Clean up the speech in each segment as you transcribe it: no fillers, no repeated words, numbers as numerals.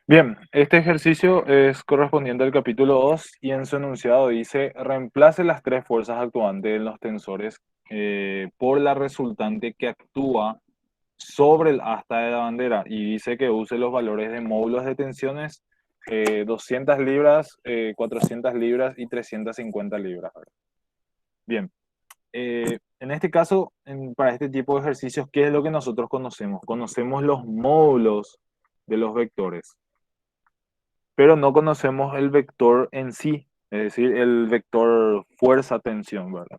Bien, este ejercicio es correspondiente al capítulo 2 y en su enunciado dice, reemplace las tres fuerzas actuantes en los tensores por la resultante que actúa sobre el asta de la bandera y dice que use los valores de módulos de tensiones 200 libras, 400 libras y 350 libras. ¿Verdad? Bien, en este caso, para este tipo de ejercicios, ¿qué es lo que nosotros conocemos? Conocemos los módulos de los vectores, pero no conocemos el vector en sí, es decir, el vector fuerza-tensión, ¿verdad?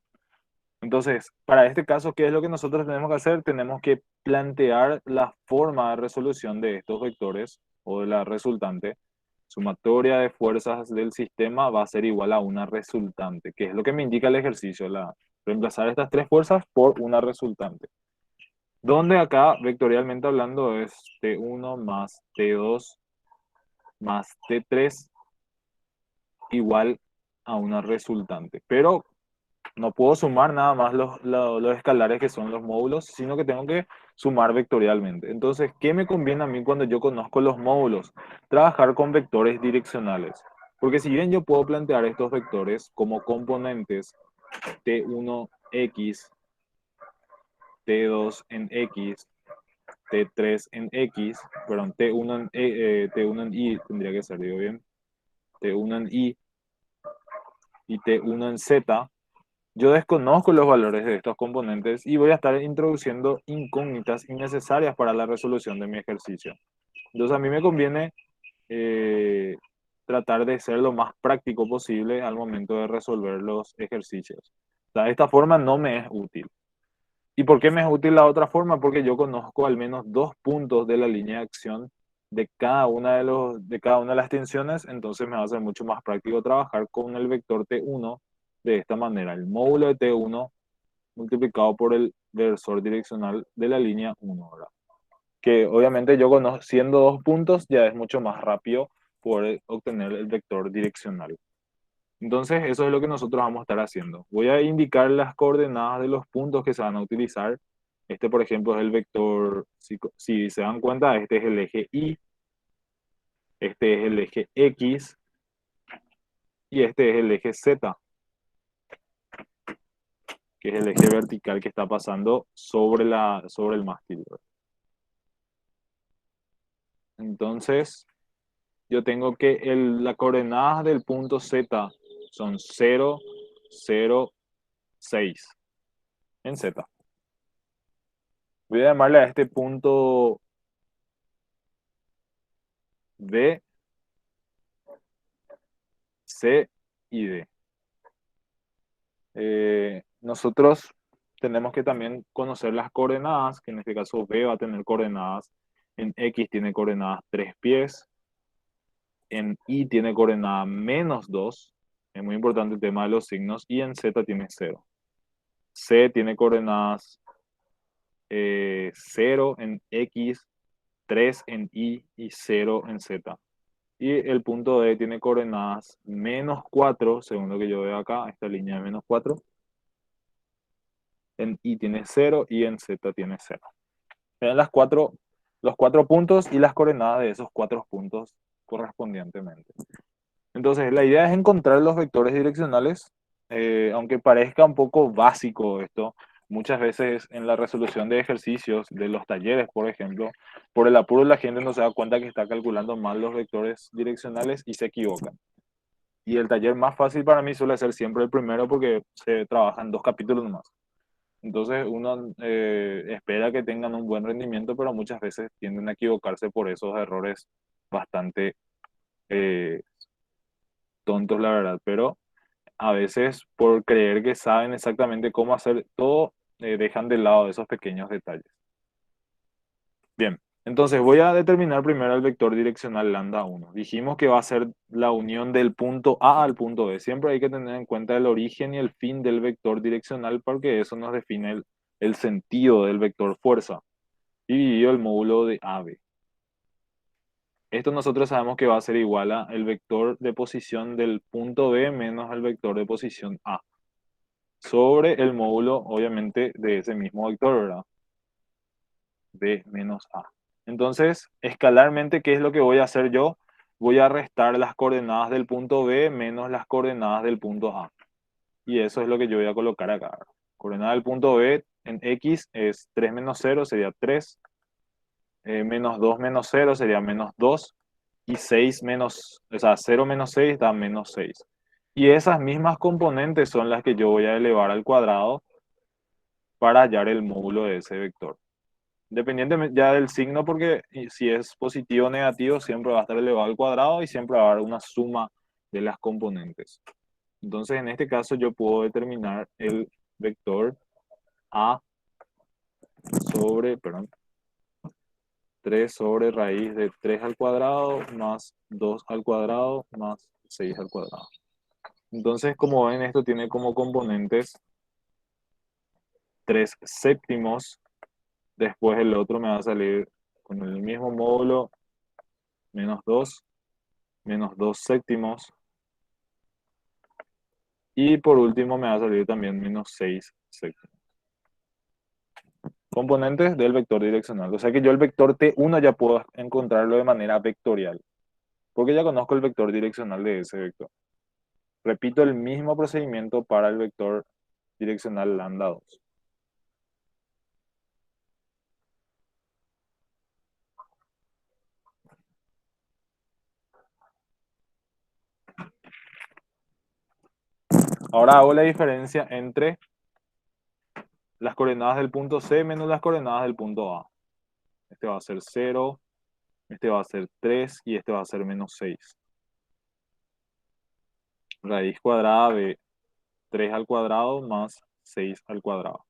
Entonces, para este caso, ¿qué es lo que nosotros tenemos que hacer? Tenemos que plantear la forma de resolución de estos vectores o de la resultante. Sumatoria de fuerzas del sistema va a ser igual a una resultante, que es lo que me indica el ejercicio, reemplazar estas tres fuerzas por una resultante. Donde acá, vectorialmente hablando, es T1 más T2 más T3 igual a una resultante. Pero no puedo sumar nada más los escalares que son los módulos, sino que tengo que sumar vectorialmente. Entonces, ¿qué me conviene a mí cuando yo conozco los módulos? Trabajar con vectores direccionales. Porque si bien yo puedo plantear estos vectores como componentes T1X, T2 en X, T3 en X, perdón, T1 en Y tendría que ser, digo bien, T1 en y T1 en Z. Yo desconozco los valores de estos componentes y voy a estar introduciendo incógnitas innecesarias para la resolución de mi ejercicio. Entonces a mí me conviene eh, tratar de ser lo más práctico posible al momento de resolver los ejercicios. O sea, esta forma no me es útil. ¿Y por qué me es útil la otra forma? Porque yo conozco al menos dos puntos de la línea de acción de cada una de las tensiones, entonces me va a ser mucho más práctico trabajar con el vector T1 de esta manera. El módulo de T1 multiplicado por el versor direccional de la línea 1, ¿verdad? Que obviamente yo conociendo dos puntos ya es mucho más rápido poder obtener el vector direccional. Entonces, eso es lo que nosotros vamos a estar haciendo. Voy a indicar las coordenadas de los puntos que se van a utilizar. Este, por ejemplo, es el vector, si se dan cuenta, este es el eje Y, este es el eje X y este es el eje Z, que es el eje vertical que está pasando sobre el mástil. Entonces, yo tengo que la coordenada del punto Z son 0, 0, 6 en Z. Voy a llamarle a este punto B, C y D. Nosotros tenemos que también conocer las coordenadas, que en este caso B va a tener coordenadas, en X tiene coordenadas 3 pies, en Y tiene coordenada -2, es muy importante el tema de los signos, y en Z tiene 0. C tiene coordenadas 0 en X, 3 en Y y 0 en Z. Y el punto D tiene coordenadas -4, según lo que yo veo acá, esta línea de -4. En Y tiene 0 y en Z tiene 0. Ven los cuatro puntos y las coordenadas de esos cuatro puntos correspondientemente. Entonces, la idea es encontrar los vectores direccionales, aunque parezca un poco básico esto, muchas veces en la resolución de ejercicios de los talleres, por ejemplo, por el apuro la gente no se da cuenta que está calculando mal los vectores direccionales y se equivoca. Y el taller más fácil para mí suele ser siempre el primero porque se trabajan dos capítulos nomás. Entonces uno espera que tengan un buen rendimiento, pero muchas veces tienden a equivocarse por esos errores bastante eh, tontos, la verdad. Pero a veces por creer que saben exactamente cómo hacer todo, dejan de lado esos pequeños detalles. Bien, entonces voy a determinar primero el vector direccional lambda 1. Dijimos que va a ser la unión del punto A al punto B. Siempre hay que tener en cuenta el origen y el fin del vector direccional porque eso nos define el sentido del vector fuerza dividido el módulo de AB. Esto nosotros sabemos que va a ser igual a el vector de posición del punto B menos el vector de posición A sobre el módulo, obviamente, de ese mismo vector, ¿verdad? B menos A. Entonces, escalarmente, ¿qué es lo que voy a hacer yo? Voy a restar las coordenadas del punto B menos las coordenadas del punto A. Y eso es lo que yo voy a colocar acá. Coordenada del punto B en X es 3 menos 0, sería 3. Menos 2 menos 0 sería menos 2. Y 6 menos, o sea, 0 menos 6 da menos 6. Y esas mismas componentes son las que yo voy a elevar al cuadrado para hallar el módulo de ese vector. Independientemente ya del signo, porque si es positivo o negativo, siempre va a estar elevado al cuadrado y siempre va a haber una suma de las componentes. Entonces, en este caso, yo puedo determinar el vector A sobre, perdón, 3 sobre raíz de 3 al cuadrado más 2 al cuadrado más 6 al cuadrado. Entonces, como ven, esto tiene como componentes 3 séptimos. Después el otro me va a salir con el mismo módulo, menos 2 séptimos. Y por último me va a salir también menos 6 séptimos. Componentes del vector direccional. O sea que yo el vector T1 ya puedo encontrarlo de manera vectorial, porque ya conozco el vector direccional de ese vector. Repito el mismo procedimiento para el vector direccional lambda 2. Ahora hago la diferencia entre las coordenadas del punto C menos las coordenadas del punto A. Este va a ser 0, este va a ser 3 y este va a ser menos 6. Raíz cuadrada de 3 al cuadrado más 6 al cuadrado.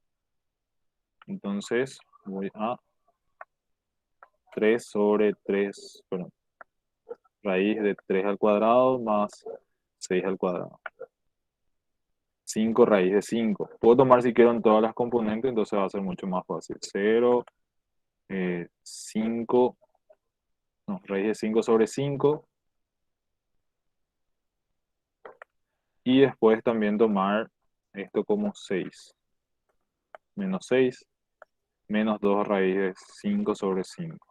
Entonces voy a 3 sobre 3, perdón, raíz de 3 al cuadrado más 6 al cuadrado. 5 raíz de 5. Puedo tomar si quiero en todas las componentes, entonces va a ser mucho más fácil. 0, 5, no, raíz de 5 sobre 5. Y después también tomar esto como 6. Menos 6, menos 2 raíz de 5 sobre 5.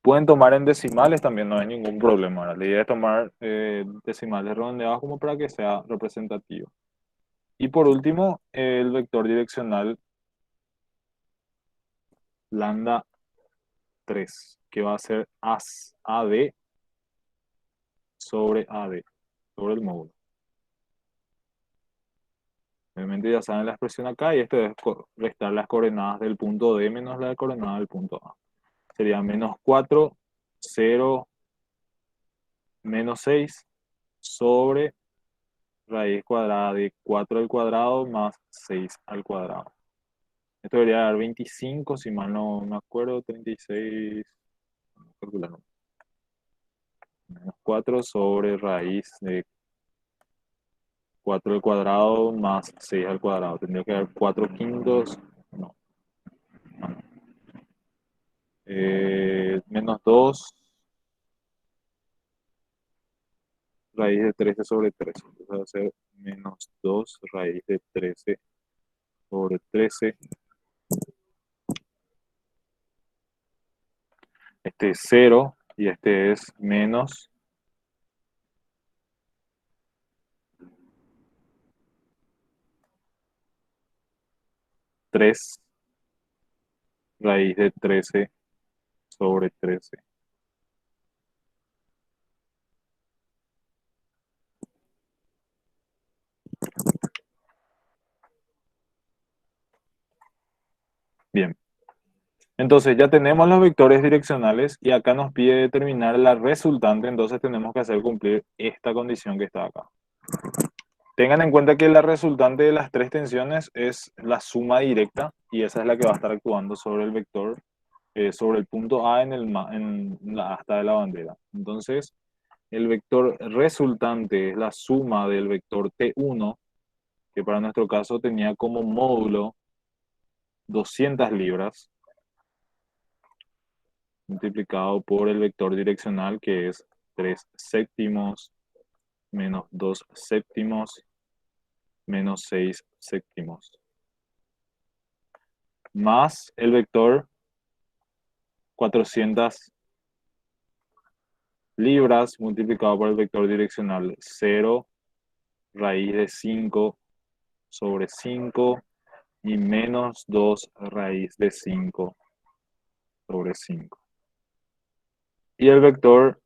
Pueden tomar en decimales también, no hay ningún problema. ¿Verdad? La idea es tomar decimales redondeados como para que sea representativo. Y por último, el vector direccional lambda 3, que va a ser AD sobre AD, sobre el módulo. Obviamente ya saben la expresión acá y esto es restar las coordenadas del punto D menos la coordenada del punto A. Sería menos 4, 0, menos 6 sobre raíz cuadrada de 4 al cuadrado más 6 al cuadrado. Esto debería dar 25, si mal no me acuerdo, 36, calcular, menos 4 sobre raíz de 4 al cuadrado más 6 al cuadrado. Tendría que dar 4 quintos, no. Menos 2 raíz de 13 sobre 13. Entonces va a ser menos 2 raíz de 13 sobre 13. Este es 0 y este es menos 3 raíz de 13 sobre 13. Bien, entonces ya tenemos los vectores direccionales y acá nos pide determinar la resultante, entonces tenemos que hacer cumplir esta condición que está acá. Tengan en cuenta que la resultante de las tres tensiones es la suma directa y esa es la que va a estar actuando sobre el vector, sobre el punto A en la asta de la bandera. Entonces, el vector resultante es la suma del vector T1, que para nuestro caso tenía como módulo 200 libras, multiplicado por el vector direccional, que es 3 séptimos menos 2 séptimos menos 6 séptimos. más el vector 400 libras multiplicado por el vector direccional 0 raíz de 5 sobre 5 y menos 2 raíz de 5 sobre 5. Y el vector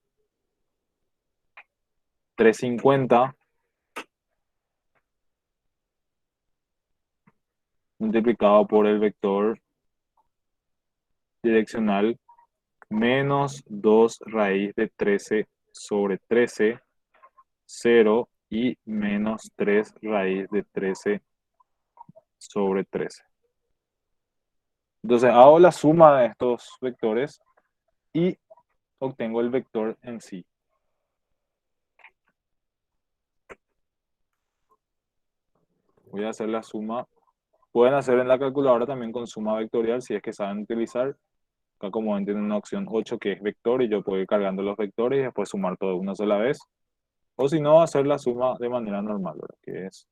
350 multiplicado por el vector direccional menos 2 raíz de 13 sobre 13, 0 y menos 3 raíz de 13 sobre 13. Entonces hago la suma de estos vectores y obtengo el vector en sí. Voy a hacer la suma. Pueden hacer en la calculadora también con suma vectorial si es que saben utilizar. Acá como ven tienen una opción 8 que es vector y yo puedo ir cargando los vectores y después sumar todo de una sola vez. O si no, hacer la suma de manera normal, ¿verdad? Que es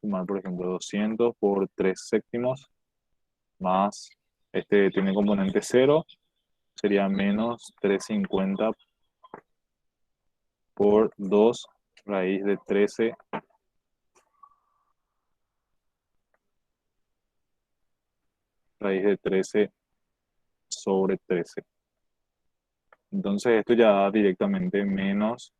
sumar, por ejemplo, 200 por 3 séptimos más, este tiene componente 0, sería menos 350 por 2 raíz de 13 raíz de 13 sobre 13. Entonces esto ya da directamente menos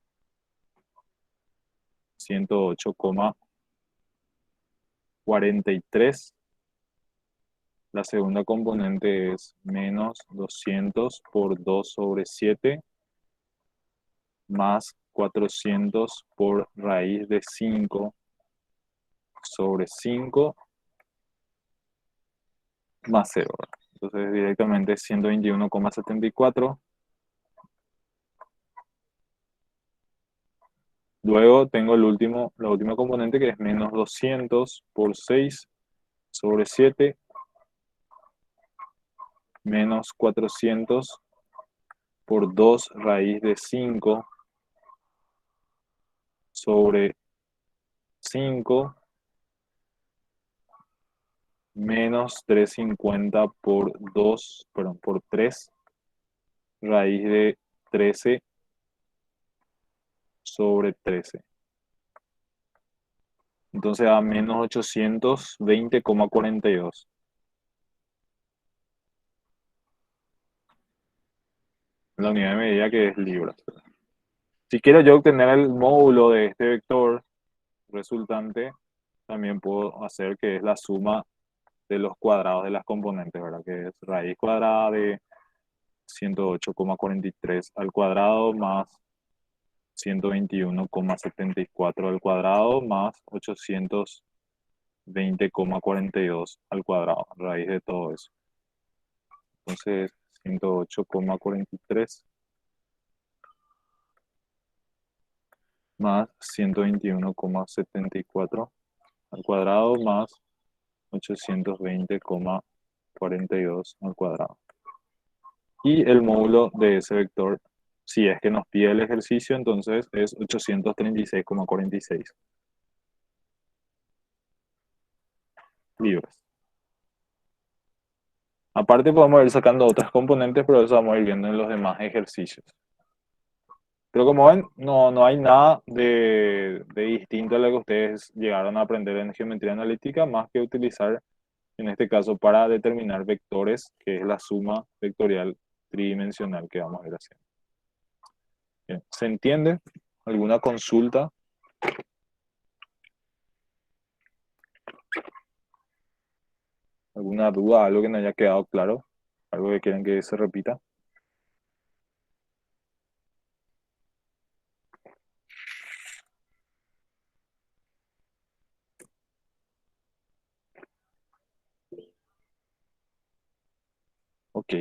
108,43. La segunda componente es menos 200 por 2 sobre 7 más 400 por raíz de 5 sobre 5 más 0. Entonces directamente 121,74. Luego tengo la última componente que es menos 200 por 6 sobre 7 menos 400 por 2 raíz de 5 sobre 5 menos 350 por 2, perdón, por 3 raíz de 13 sobre 13. Entonces da menos 820,42. La unidad de medida que es libras. Si quiero yo obtener el módulo de este vector resultante, también puedo hacer que es la suma de los cuadrados de las componentes, ¿verdad? Que es raíz cuadrada de 108,43 al cuadrado más 121,74 al cuadrado más 820,42 al cuadrado, raíz de todo eso. Entonces, 108,43 más 121,74 al cuadrado más 820,42 al cuadrado. Y el módulo de ese vector, si es que nos pide el ejercicio, entonces es 836,46 libras. Aparte podemos ir sacando otras componentes, pero eso vamos a ir viendo en los demás ejercicios. Pero como ven, no hay nada de distinto a lo que ustedes llegaron a aprender en geometría analítica, más que utilizar, en este caso, para determinar vectores, que es la suma vectorial tridimensional que vamos a ir haciendo. Bien, ¿se entiende? ¿Alguna consulta? ¿Alguna duda? ¿Algo que no haya quedado claro? ¿Algo que quieran que se repita? Ok,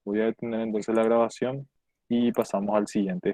voy a detener entonces la grabación y pasamos al siguiente.